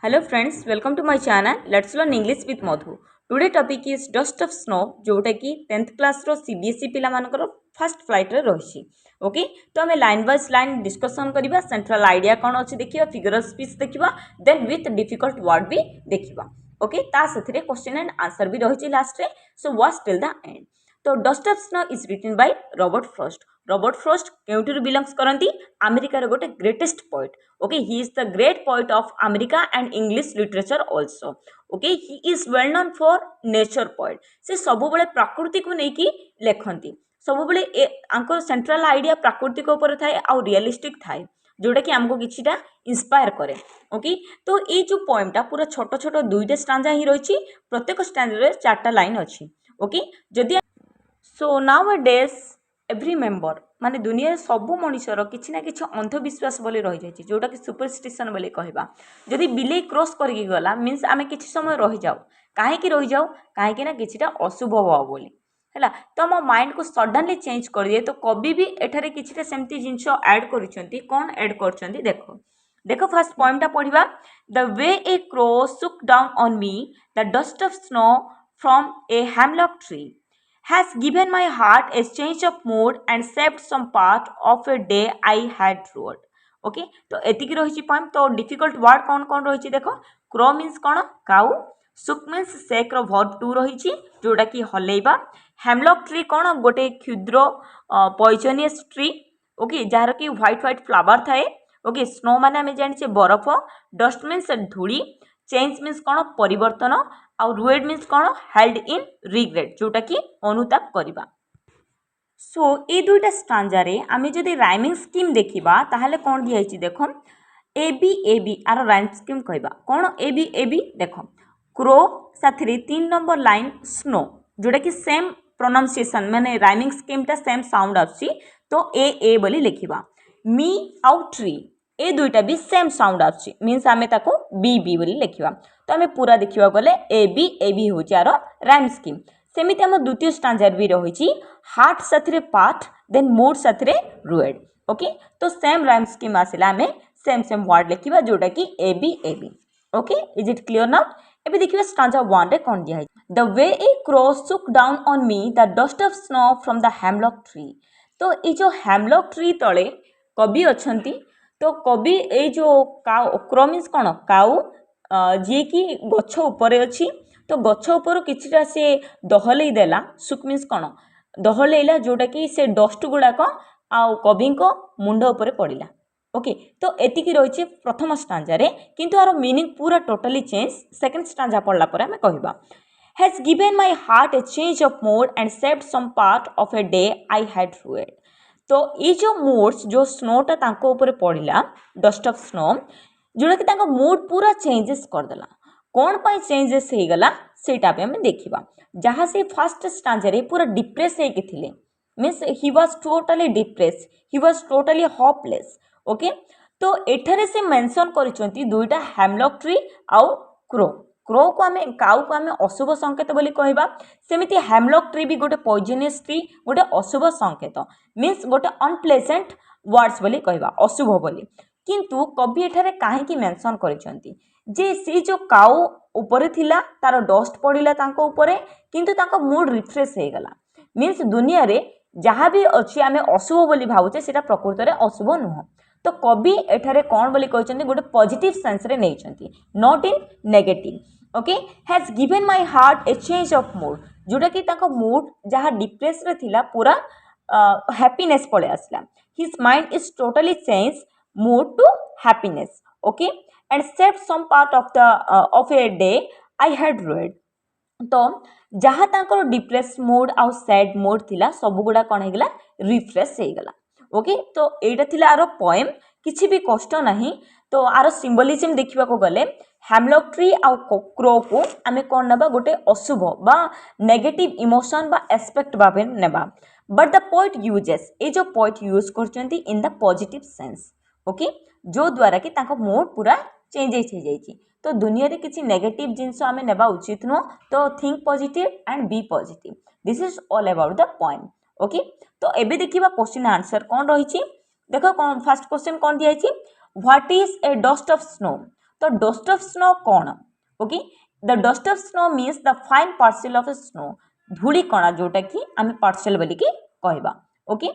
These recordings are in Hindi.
Hello friends, welcome to my channel. Let's learn English with Madhu. Today topic is dust of snow, जोटा कि 10th class रो CBSE पिला मानकर फर्स्ट फ्लाइट रे रही. ओके तो आम लाइन वाइज लाइन डिस्कसन करवा सेंट्रल आइडिया कौन अच्छी देखा फिगर स्पीच देखा देन विथ डिफिकल्ट वर्ड भी देखा. ओके ता साथी क्वेश्चन एंड आंसर भी रही लास्ट रे so watch till the end. तो dust of snow is written by Robert Frost. Robert Frost केउठू बिलंग्स करती अमेरिकार गोटे greatest poet. Okay he is the great poet of America and English literature also. Okay he is well known for nature poet. से सब बेले प्रकृति को लेकिन लेखती सब बेले आंकर सेंट्रल आइडिया प्राकृतिक उपर थाए आउ रियलिस्टिक थाए जोटा कि आमको किछिटा इंस्पायर करे. ओके तो ये जो पोएमटा पूरा छोट छोट दुईटा स्टांजा ही रही. प्रत्येक स्टांजा चार्टा लाइन अच्छी. ओके जदि so now days every member माने दुनिया सबू मनुष्यर किसी ना कि अंधविश्वास बोली रही जाए जोटा कि सुपरस्टिशन बोली कहवा. जदि बिले क्रॉस करके गला मीन्स आम कि समय रही जाऊ कहीं रही जाऊ कहीं ना कि अशुभ हो बोली है. तो आम माइंड को सडनली चेंज कर दिए. तो कवि भी एठारे किछिटा सेमती जिनस ऐड करिसेंती. कौन ऐड करछंती देखो देखो फास्ट पॉइंटा पढ़िबा. The way a crow shook down on me the dust of snow from a hemlock tree has given my heart a change of mood and saved some part of a day I had ruled. Okay तो एतिकी रही पोएम. तो डिफिकल्ट वर्ड कौन कौन रही देख. क्रो मीन्स कौन काउ. सुक मीन्स सेक रो वर्ब टू रही जोटा कि हलैबा. हेमलॉक ट्री कौन गोटे क्षुद्र पॉइजनियस ट्री. ओके जार कि व्हाइट व्हाइट फ्लावर थाए. ओके स्नो माने आम जाने बरफ. डस्ट मीन्स धूली. चेंज मीन्स कौन परिवर्तन आउ रुएड मीन्स कौन हेल्ड इन रिग्रेट जोटा कि अनुताप करवा. सो ये दुईटा स्टांजा रे आमे जदि राइमिंग स्कीम देखिबा ताहले कौन दिखाई देख A B R rhyme scheme कहबा. कौन ए बी देख क्रो साथी 3 नंबर लाइन स्नो जोटा कि सेम प्रोनाउंसिएशन माने राइमिंग स्कीमटा सेम साउंड आछि. तो ए बोली लिखिबा. मी आउ ट्री ए दुईटा भी सेम साउंड आछि मीन्स आमे ताको बी बोली लिखिबा. तो आमे पूरा देखिबा गले ए बी होची आरो राइम स्कीम. सेमिति आम द्वितीय स्टांजार भी रही हार्ट साथी पार्ट देन मूड साथी रुएड. ओके तो सेम राइम स्कीम आसला आम सेम वर्ड लिखा जोटा कि A B. Okay is it clear now. एबे देखिबा स्टांजा 1 रे कोन दिया है. The way a crow shook down on me the dust of snow from the hemlock tree. तो ये जो हैमलॉक ट्री तले कवि अछंती. तो कवि ये जो काउ क्रो मीन्स कौन काउ जी कि गछ उपरे अच्छी. तो गछ उपर किछिटा से दहलई देला. सुक मीन्स कौन दहलैला जोटा कि से डस्ट गुड़ाक आउ कवि मुंड उपरे पड़िला. ओके तो एतिकी रही प्रथम स्टांजा किंतु आर मीनिंग पूरा टोटली चेंज सेकंड स्टांजा पढ़ला पर आमे कहबा. Has given my heart a change of mood and saved some part of a day I had rued. तो ये जो मूड्स जो स्नोटा तांको ऊपर पड़िला डस्ट ऑफ स्नो जोटा कि तांको मूड पूरा चेंजेस करदेला. कौन पाई चेंजेस हो गला सेटा पे हमें देखिबा. जहाँ से फर्स्ट स्टांजा रे पूरा डिप्रेस होके थिले means he was totally depress he was totally hopeless. Okay तो एठारे से मेंशन करिसंती दुईटा हैमलॉक ट्री आउ क्रो. क्रो को आमे काउ को आमे अशुभ संकेत बोली कहबा. सेमिति हैमलॉक ट्री भी गोटे पॉइजनियस ट्री गोटे अशुभ संकेत मीन्स गोटे अनप्लेजेंट वर्ड्स बोली कहबा अशुभ बोली. किंतु कवि एठारे काहेकि मेंशन करिसंती जे सी जो काउ ऊपर थिला तार डस्ट पड़िला तांको ऊपर किंतु तांको मूड रिफ्रेश हो गला. मीन्स दुनिया रे जहाँ भी अच्छी आमे अशुभ बोली भावुचे सेटा प्रकृत रे अशुभ नुह. तो कवि एठारे कौन बोली कहछंती गोटे पॉजिटिव सेंस रे नैछंती not in negative. Okay has given my heart a change of mood जोटा कि तांको मूड जहाँ डिप्रेस रे थिला पूरा हैप्पीनेस पळे आसला. His mind is totally change mood to happiness. Okay and save some part of a day I had rued. तो जहाँ तांकर डिप्रेस मूड आउ सैड मूड थिला सब गुड़ा कौन हो गला रिफ्रेश हो गला. ओके तो एटा थिला आरो पोएम किछि भी कष्ट नहीं. तो आरो सिंबलिज्म देखिबा को गले हैमलॉक ट्री आउ क्रो को आमे कोन नबा गोटे अशुभ बा नेगेटिव इमोशन बा एस्पेक्ट भाबे नेबा. But the poet uses a जो पोएट यूज करचंती in the positive sense. Okay जो द्वारा कि तांको मूड पूरा चेंजेस हो जाइछि. तो दुनिया रे किछि नेगेटिव जिंस आमे नेबा उचित नो. तो think positive and be positive. This is all about the poem. Okay तो एबे देखिबा क्वेश्चन आंसर कौन रही. देखो कौन फर्स्ट क्वेश्चन कौन दिया है. What is a dust of snow. तो डस्ट ऑफ स्नो कौन okay the dust of snow means the fine parcel of snow धूली कणा जोटा कि आम पार्सल बोल कि कहवा okay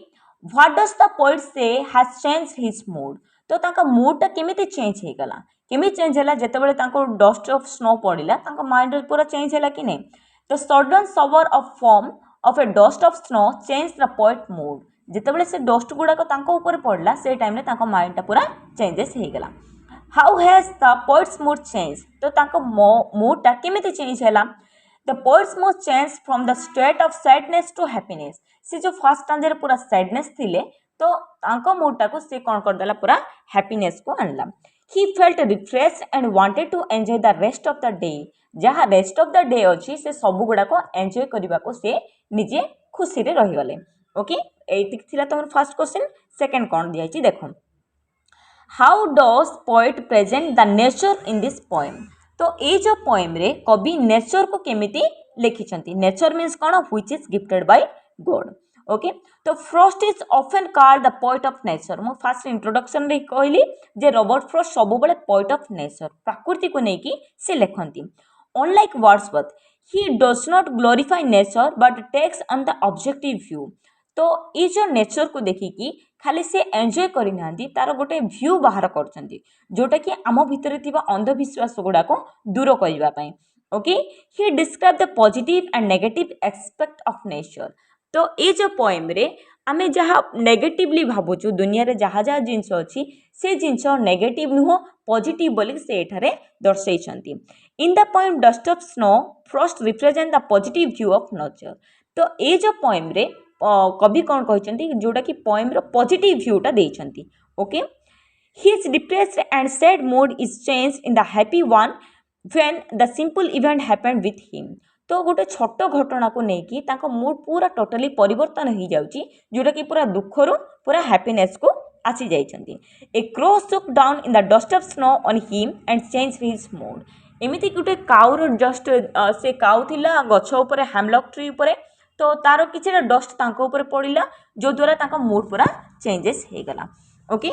what does the poet say has change his mood तो तांका मूडटा केमिति चेंज हो गला केमी चेंज है जितेबाला डस्ट ऑफ स्नो पड़ा माइंड पूरा चेंज है कि नहीं the sudden shower of form of a dust of snow change the poet mood जितेबाला से डस्ट गुड़ाक पड़ा से टाइम माइंडटा पूरा चेंजेस हो गला how has the poet's mood change तो मूडटा केमिति चेंज है the poet's mood change from the state of sadness to happiness से जो फर्स्ट स्टांजा रे पूरा सैडनेस थिले तो मूडटा को से कौन करदेला पूरा हैप्पीनेस को आणला he felt refresh and wanted to enjoy the rest of the day जहाँ रेस्ट ऑफ द डे अच्छी से सब गुड़ाक एंजॉय करने को से निजे खुशी रे रही गले ओके एतिक थिला तुम फर्स्ट क्वेश्चन सेकंड कौन दिया देखो how does poet present the nature in this poem तो ये जो पोएम रे कवि नेचर को केमिति लिखिछंती नेचर मीन्स कौन which is gifted by God okay तो Frost is often called the poet of nature मो फास्ट इंट्रोडक्शन रे कहली जे रॉबर्ट फ्रॉस्ट सब बेले पोएट ऑफ नेचर प्रकृति को लेकिन से लिखती unlike Wordsworth he does not glorify nature but takes on the objective view तो ये जो नेचर को देखिकी खाली से एंजॉय करना तार गोटे व्यू बाहर कर जोटा कि आम भितर अंधविश्वास गुड़ाक दूर करने okay he describe the positive and negative expect of nature तो ये जो पोएम रे आमे जहाँ नेगेटिवली भावुचु दुनिया रे जहाँ जहाँ जिनस अच्छी से जिनस नेगेटिव नुह पॉजिटिव बोली से एठारे दर्शाई इन the poem dust of snow Frost represent the positive view of nature तो ये जो पोएम रे कवि कौन कहते जोटा कि पोएम रो पॉजिटिव व्यूटा देइछंती okay his depressed and sad mood is change in the happy one when the simple event happened with him तो गोटे छोट घटना को लेकिन मूड पूरा टोटली परिवर्तन हो जाउची जोटा कि पूरा दुख रो पूरा हैप्पीनेस को आसी जाइछंती a crow shook down in the dust of snow on him and change his mood एमिति गोटे काउर जस्ट से काउ थिला गछ ऊपर हैमलॉक ट्री ऊपर तो तार किसी डस्ट तांको पड़ा जो द्वारा मूड पूरा चेंजेस हो गला okay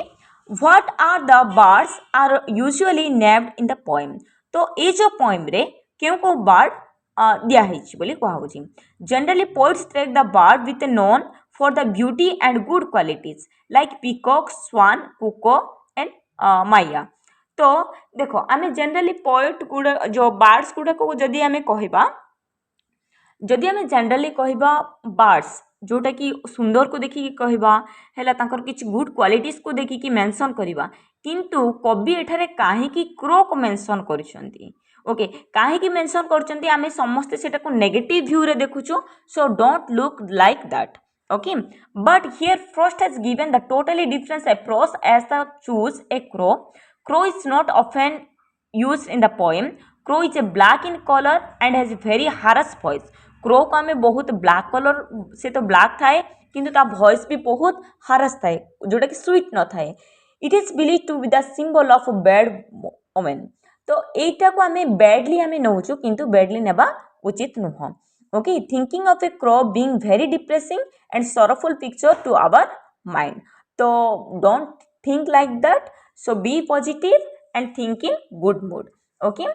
what are the birds are usually named in the poem तो ये जो पोएम रे क्यों को बर्ड दिखाई बोली कहुच्छी generally poets track the bird with known for the beauty and good qualities like peacock swan cuckoo and myna तो देखो आम जनरली पोएट गुड़ा जो बर्ड्स गुड़ा को जदि आम कहबा जदि आम जनरली कहबा बर्ड्स जोटा कि सुंदर को देखिकी कहबा है किसी गुड क्वालिटीज को देखिकी मेंशन करवा किंतु कवि एठारे काहेकि क्रो को मेंशन करिसेंती ओके काहेकि मेंशन करचंती आमे समस्त सेटा को नेगेटिव व्यू रे देखुछु so don't look like that okay but here Frost has given the totally different approach as the choose a crow is not often used in the poem crow is a black in colour and has very harsh voice crow को आम बहुत ब्लैक कलर से तो ब्लैक थाए किंतु ता वॉइस भी बहुत हारस थाए जोटा कि स्वीट न थाए it is believe to be the symbol of bad omen तो यहीटा को आम बैडली आम नौचु किंतु बैडली नेबा उचित नुह okay thinking of a crow being very depressing and sorrowful picture to our mind तो don't think like that so be positive and think in good mood okay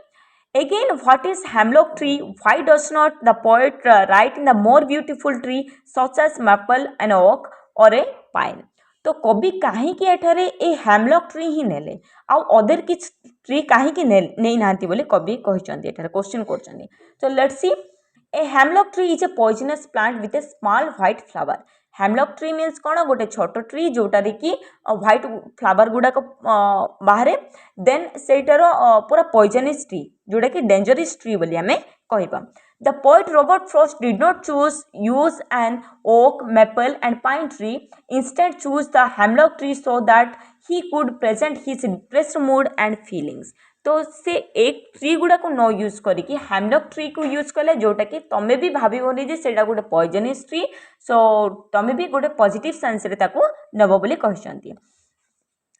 again what is hemlock tree why does not the poet write in the more beautiful tree such as maple and oak or a pine तो कवि कहीं एठारे ए हेमलॉक ट्री ही नेले आउ अदर किछ ट्री कहीं नहीं नांती बोली कवि कहचंती एठारे क्वेश्चन करचंती so let's see a hemlock tree is a poisonous plant with a small white flower hemlock tree means कौन गोटे छोट ट्री जोटा कि व्हाइट फ्लावर गुड़ाक बाहर देन सेटार पूरा पॉइजनस ट्री जोटा कि डेंजरस ट्री बोली आम कहबा the poet Robert Frost did not use an oak maple and pine tree instead chose the hemlock tree so that he could present his depressed mood and feelings तो से एक ट्री गुड़ा को न यूज करिकी हेमलॉक ट्री को यूज कले जोटा कि तमें भी भावनी जे सेटा गोटे पॉइजनस ट्री सो तमें भी गोटे पॉजिटिव सेंस रे ताको नब बोली कहचंती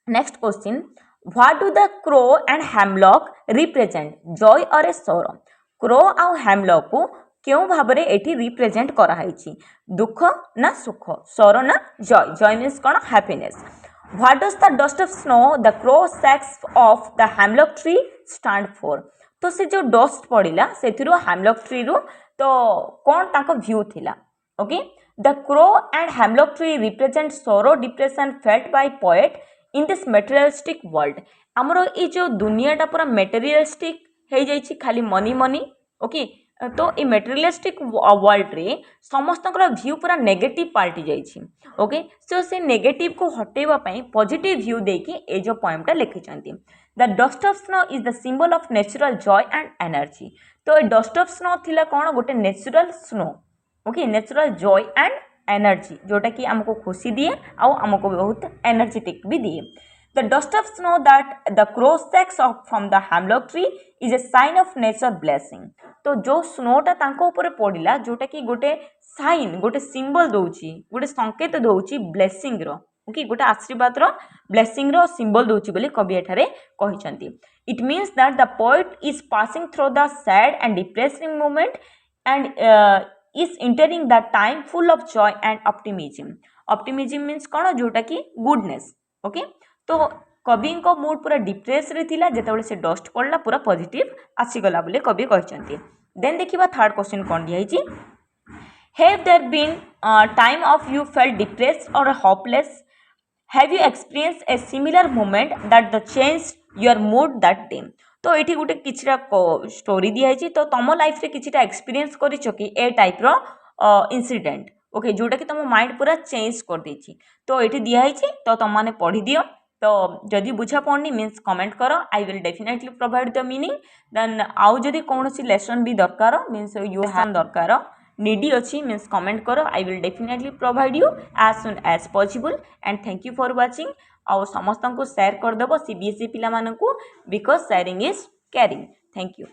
next question what do the crow and hemlock represent joy or a सोरो क्रो आउ हेमलॉक को क्यों भाव में ये रिप्रेजेंट कराई दुख ना सुख सोरो ना जॉय जॉय मीन्स कौन happiness What does the dust of snow the crow sacks of the hemlock tree stand for? तो से जो डस्ट पड़ा से hemlock tree रू तो कौन ताको व्यू थिला okay the crow and hemlock tree represent sorrow depression felt by poet in this materialistic world हमरो ये जो दुनियाटा पूरा materialistic हो जाइछि खाली मनी मनी ओके तो ये मेटेरियलिस्टिक वर्ल्ड रे समस्त व्यू पूरा नेगेटिव पाल्टी जाइछि ओके सो से नेगेटिव को हटेबा पई पॉजिटिव व्यू देकी ए जो पोएमटा लिखिछंती the dust of snow is the symbol of natural joy and energy तो डस्ट ऑफ स्नो थिला कोन गोटे natural snow okay natural joy and energy जोटा कि हमको खुशी दिए आउ हमको बहुत एनर्जेटिक भी दिए The dust of snow that the crow sacks off from the hemlock tree is a sign of nature blessing. तो जो स्नोटा तांको ऊपर पड़िला जोटा कि गोटे साइन गोटे सिंबल दउची गोटे संकेत दउची ब्लेसिंग रो ओके गोटे आशीर्वाद रो ब्लेसिंग रो सिंबल दउची बोली कवि एठारे कहिसंती it means that the poet is passing through the sad and depressing moment and is entering the time full of joy and optimism means कौन जोटा कि गुडनेस ओके तो कवि मूड पूरा डिप्रेस रे थिला जेतेबेले से डस्ट पड़ला पूरा पॉजिटिव आसीगला बोले कवि कहते देन देखिबा थर्ड क्वेश्चन कौन दिया have there been time of you felt depressed or hopeless have you experience a similar moment that the change your mood that day तो ये गोटे किछिटा स्टोरी दिखाई तो तुम लाइफ रे किछिटा एक्सपीरियंस करिछो कि ए टाइप रो इंसिडेंट ओके जोटा कि तुम माइंड पूरा चेंज कर देछि तो ये दिखाई तो तुम माने पढ़ी दियो तो जदि बुझा पड़नी मीन्स कमेंट कर I will definitely provide the meaning then आउ जदि कौन सी लेसन भी दरकार मीन्स यू हैव दरकार नीडी अच्छी मीन्स कमेंट कर I will definitely provide you as soon as possible and thank you for watching आउ समस्त को शेयर करदेव सीबीएसई पिला because sharing is caring thank you.